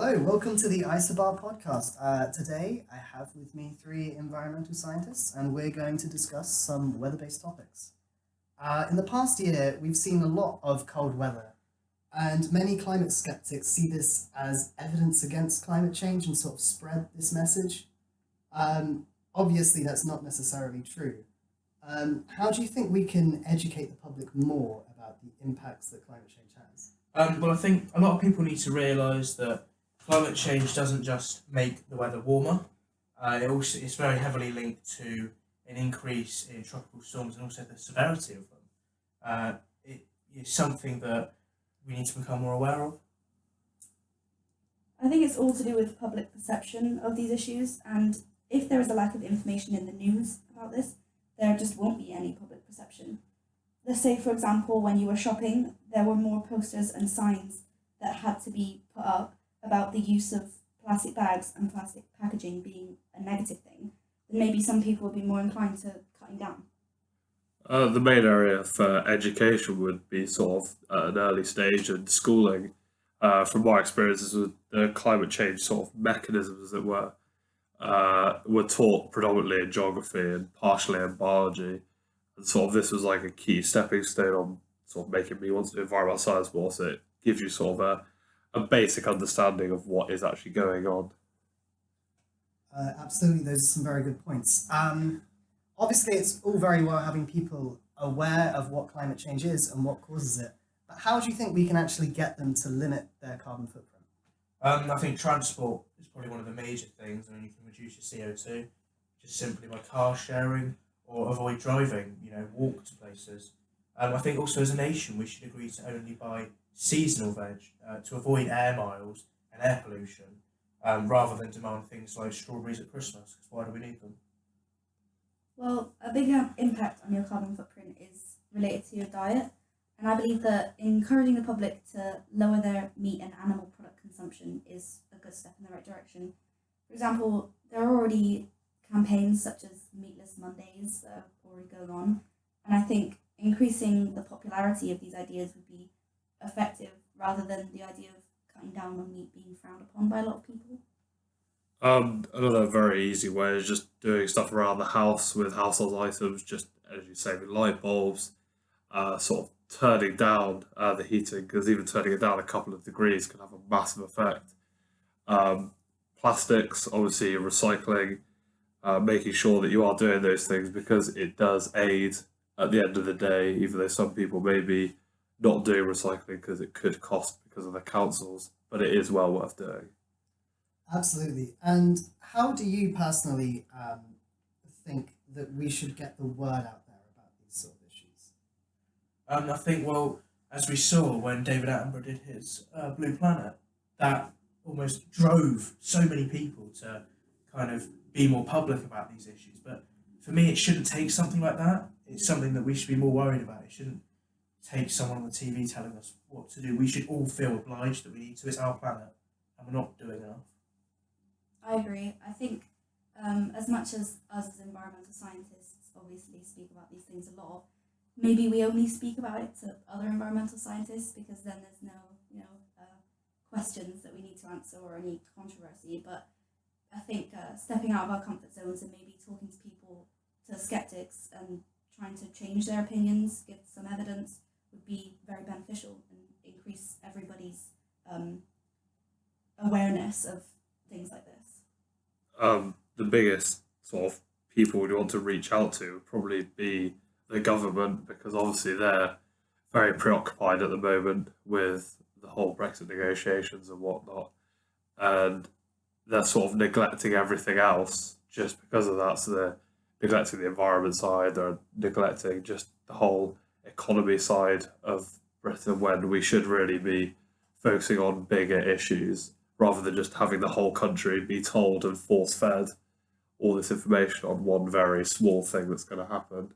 Hello, welcome to the Isobar Podcast. Today I have with me three environmental scientists and we're going to discuss some weather-based topics. In the past year, we've seen a lot of cold weather and many climate skeptics see this as evidence against climate change and sort of spread this message. Obviously, that's not necessarily true. How do you think we can educate the public more about the impacts that climate change has? Well, I think a lot of people need to realise that climate change doesn't just make the weather warmer. It's very heavily linked to an increase in tropical storms and also the severity of them. It is something that we need to become more aware of. I think it's all to do with public perception of these issues, and if there is a lack of information in the news about this, there just won't be any public perception. Let's say, for example, when you were shopping, there were more posters and signs that had to be put up about the use of plastic bags and plastic packaging being a negative thing, then maybe some people would be more inclined to cutting down. The main area for education would be sort of an early stage in schooling. From my experiences with the climate change sort of mechanisms that were taught predominantly in geography and partially in biology. And sort of this was like a key stepping stone on sort of making me want to do environmental science more. So it gives you sort of a basic understanding of what is actually going on. Absolutely, those are some very good points. Obviously, it's all very well having people aware of what climate change is and what causes it, but how do you think we can actually get them to limit their carbon footprint? I think transport is probably one of the major things. I mean, you can reduce your CO2 just simply by car sharing or avoid driving, walk to places. I think also as a nation, we should agree to only buy seasonal veg to avoid air miles and air pollution, rather than demand things like strawberries at Christmas, because why do we need them? Well, a big impact on your carbon footprint is related to your diet, and I believe that encouraging the public to lower their meat and animal product consumption is a good step in the right direction. For example, there are already campaigns such as Meatless Mondays that are already going on, and I think increasing the popularity of these ideas would be effective rather than the idea of cutting down on meat being frowned upon by a lot of people. Another very easy way is just doing stuff around the house with household items, just as you say, with light bulbs, sort of turning down the heating, because even turning it down a couple of degrees can have a massive effect. Plastics, obviously, recycling, making sure that you are doing those things because it does aid at the end of the day, even though some people may be not doing recycling because it could cost because of the councils, but it is well worth doing. Absolutely. And how do you personally think that we should get the word out there about these sort of issues? I think, well, as we saw when David Attenborough did his Blue Planet, that almost drove so many people to kind of be more public about these issues. But for me, it shouldn't take something like that. It's something that we should be more worried about. It shouldn't take someone on the TV telling us what to do. We should all feel obliged that we need to. It's our planet, and we're not doing enough. I agree. I think as much as us as environmental scientists obviously speak about these things a lot, maybe we only speak about it to other environmental scientists because then there's no, questions that we need to answer or any controversy. But I think stepping out of our comfort zones and maybe talking to people, to skeptics, and trying to change their opinions, give some evidence, would be very beneficial and increase everybody's awareness of things like this. The biggest sort of people we'd want to reach out to would probably be the government, because obviously they're very preoccupied at the moment with the whole Brexit negotiations and whatnot, and they're sort of neglecting everything else just because of that. So they're neglecting the environment side, they're neglecting just the whole economy side of Britain, when we should really be focusing on bigger issues rather than just having the whole country be told and force fed all this information on one very small thing that's going to happen.